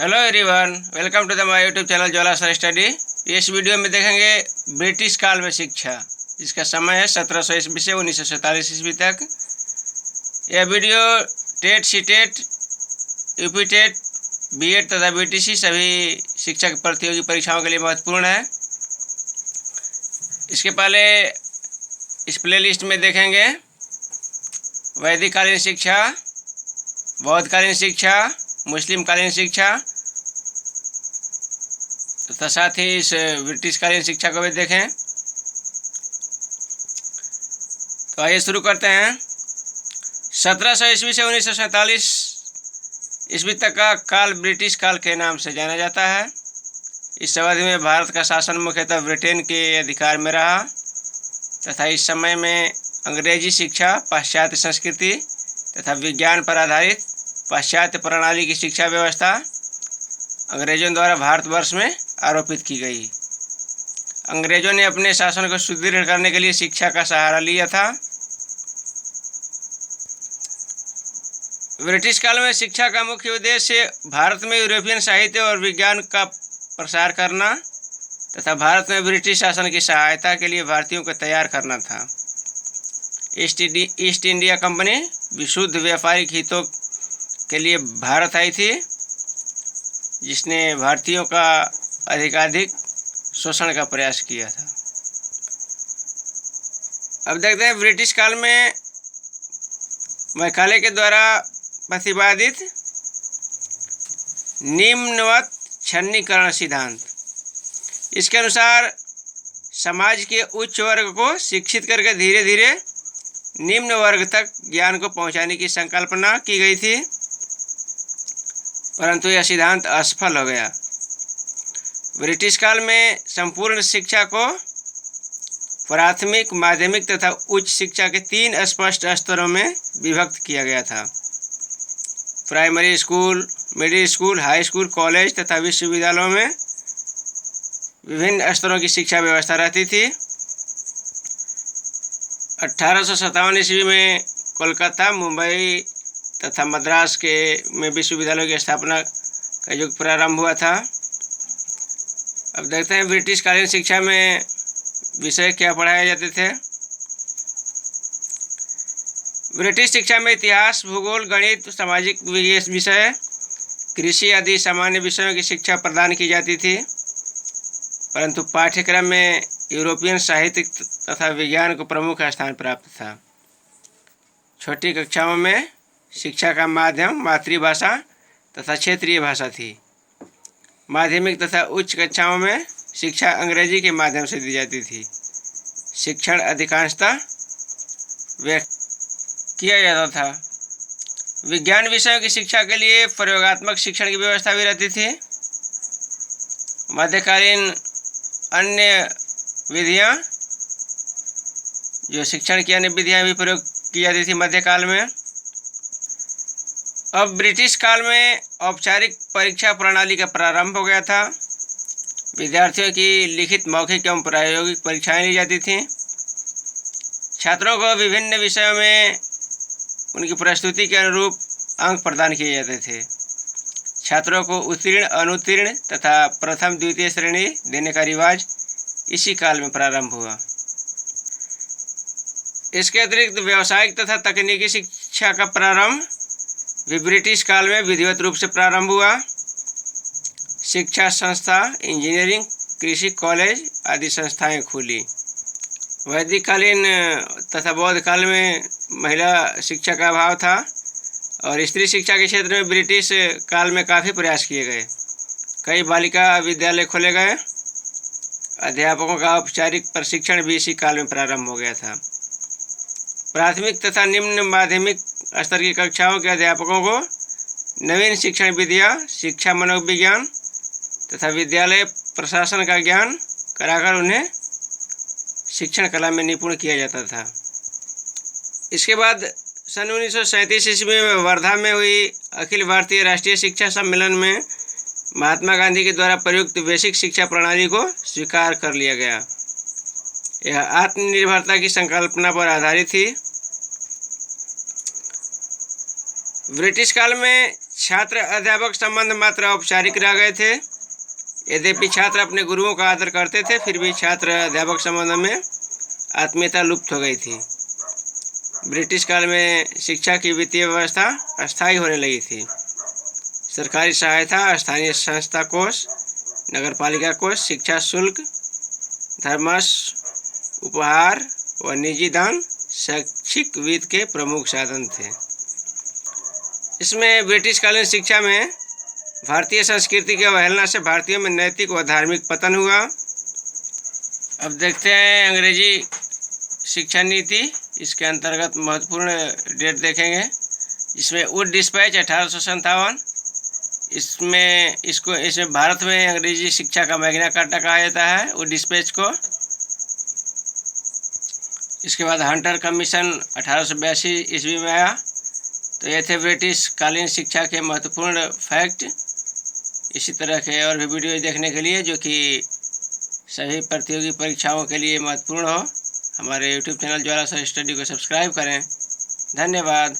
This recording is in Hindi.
Hello everyone, welcome to the my YouTube channel Jwala sir study. इस वीडियो में देखेंगे ब्रिटिश काल में शिक्षा, जिसका समय है 1700 ईस्वी से 1947 ईस्वी तक। यह video TET, CTET, UP TET, BEd तथा बीटीसी सभी शिक्षक प्रतियोगी परीक्षाओं के लिए महत्वपूर्ण है। इसके पहले इस प्लेलिस्ट में देखेंगे वैदिक कालीन शिक्षा, बौद्ध कालीन शिक्षा, मुस्लिम कालीन शिक्षा तथा साथ ही इस ब्रिटिश कालीन शिक्षा को भी देखें। तो आइए शुरू करते हैं। 1700 ईस्वी से 1947 ईस्वी तक का काल ब्रिटिश काल के नाम से जाना जाता है। इस अवधि में भारत का शासन मुख्यतः ब्रिटेन के अधिकार में रहा तथा इस समय में अंग्रेजी शिक्षा, पाश्चात्य संस्कृति तथा विज्ञान पर आधारित पाश्चात्य प्रणाली की शिक्षा व्यवस्था अंग्रेजों द्वारा भारतवर्ष में आरोपित की गई। अंग्रेजों ने अपने शासन को सुदृढ़ करने के लिए शिक्षा का सहारा लिया था। ब्रिटिश काल में शिक्षा का मुख्य उद्देश्य भारत में यूरोपियन साहित्य और विज्ञान का प्रसार करना तथा भारत में ब्रिटिश शासन की सहायता के लिए भारतीयों को तैयार करना था। ईस्ट इंडिया कंपनी विशुद्ध व्यापारिक हितों के लिए भारत आई थी, जिसने भारतीयों का अधिकाधिक शोषण का प्रयास किया था। अब देखते हैं ब्रिटिश काल में मैकाले के द्वारा प्रतिपादित निम्नवत छन्नीकरण सिद्धांत। इसके अनुसार समाज के उच्च वर्ग को शिक्षित करके धीरे धीरे निम्न वर्ग तक ज्ञान को पहुंचाने की संकल्पना की गई थी, परंतु यह सिद्धांत असफल हो गया। ब्रिटिश काल में संपूर्ण शिक्षा को प्राथमिक, माध्यमिक तथा उच्च शिक्षा के 3 स्पष्ट स्तरों में विभक्त किया गया था। Primary school, middle school, high school, college तथा विश्वविद्यालयों में विभिन्न स्तरों की शिक्षा व्यवस्था रहती थी। 1857 ईस्वी में कोलकाता, मुंबई तथा मद्रास में विश्वविद्यालयों की स्थापना का युग प्रारंभ हुआ था। अब देखते हैं ब्रिटिश कालीन शिक्षा में विषय क्या पढ़ाए जाते थे। ब्रिटिश शिक्षा में इतिहास, भूगोल, गणित, सामाजिक विषय, कृषि आदि सामान्य विषयों की शिक्षा प्रदान की जाती थी, परंतु पाठ्यक्रम में यूरोपियन साहित्य तथा विज्ञान को प्रमुख स्थान प्राप्त था। छोटी कक्षाओं में शिक्षा का माध्यम मातृभाषा तथा क्षेत्रीय भाषा थी। माध्यमिक तथा उच्च कक्षाओं में शिक्षा अंग्रेजी के माध्यम से दी जाती थी। शिक्षण अधिकांशतः किया जाता था। विज्ञान विषयों की शिक्षा के लिए प्रयोगात्मक शिक्षण की व्यवस्था भी रहती थी। मध्यकालीन अन्य विधियाँ, जो शिक्षण की अन्य विधियाँ भी प्रयोग की जाती थी मध्यकाल में। अब ब्रिटिश काल में औपचारिक परीक्षा प्रणाली का प्रारंभ हो गया था। विद्यार्थियों की लिखित, मौखिक एवं प्रायोगिक परीक्षाएं ली जाती थीं। छात्रों को विभिन्न विषयों में उनकी प्रस्तुति के अनुरूप अंक प्रदान किए जाते थे। छात्रों को उत्तीर्ण, अनुत्तीर्ण तथा प्रथम, द्वितीय श्रेणी देने का रिवाज इसी काल में प्रारंभ हुआ। इसके अतिरिक्त व्यावसायिक तथा तकनीकी शिक्षा का प्रारंभ भी ब्रिटिश काल में विधिवत रूप से प्रारंभ हुआ। शिक्षा संस्था, इंजीनियरिंग, कृषि कॉलेज आदि संस्थाएं खुली। वैदिक कालीन तथा बौद्ध काल में महिला शिक्षा का अभाव था और स्त्री शिक्षा के क्षेत्र में ब्रिटिश काल में काफ़ी प्रयास किए गए। कई बालिका विद्यालय खोले गए। अध्यापकों का औपचारिक प्रशिक्षण भी इसी काल में प्रारंभ हो गया था। प्राथमिक तथा निम्न माध्यमिक स्तर की कक्षाओं के अध्यापकों को नवीन शिक्षण विधियाँ, शिक्षा मनोविज्ञान तथा विद्यालय प्रशासन का ज्ञान कराकर उन्हें शिक्षण कला में निपुण किया जाता था। इसके बाद सन 1937 ईस्वी में वर्धा में हुई अखिल भारतीय राष्ट्रीय शिक्षा सम्मेलन में महात्मा गांधी के द्वारा प्रयुक्त बेसिक शिक्षा प्रणाली को स्वीकार कर लिया गया। यह आत्मनिर्भरता की संकल्पना पर आधारित थी। ब्रिटिश काल में छात्र अध्यापक संबंध मात्र औपचारिक रह गए थे। यद्यपि छात्र अपने गुरुओं का आदर करते थे, फिर भी छात्र अध्यापक संबंध में आत्मीयता लुप्त हो गई थी। ब्रिटिश काल में शिक्षा की वित्तीय व्यवस्था अस्थायी होने लगी थी। सरकारी सहायता, स्थानीय संस्था कोष, नगरपालिका कोष, शिक्षा शुल्क, धर्मश, उपहार व निजी दान शैक्षिक वित्त के प्रमुख साधन थे। इसमें ब्रिटिशकालीन शिक्षा में भारतीय संस्कृति की अवहेलना से भारतीयों में नैतिक व धार्मिक पतन हुआ। अब देखते हैं अंग्रेजी शिक्षा नीति। इसके अंतर्गत महत्वपूर्ण डेट देखेंगे। इसमें वुड डिस्पैच 1857। इसमें भारत में अंग्रेजी शिक्षा का मैग्ना कार्टा कहा जाता है, वुड डिस्पैच को। इसके बाद हंटर कमीशन 1882 ईस्वी में आया। तो ये थे ब्रिटिश कालीन शिक्षा के महत्वपूर्ण फैक्ट। इसी तरह के और भी वीडियो देखने के लिए जो कि सभी प्रतियोगी परीक्षाओं के लिए महत्वपूर्ण हो, हमारे YouTube channel Jwala sir study को सब्सक्राइब करें। धन्यवाद।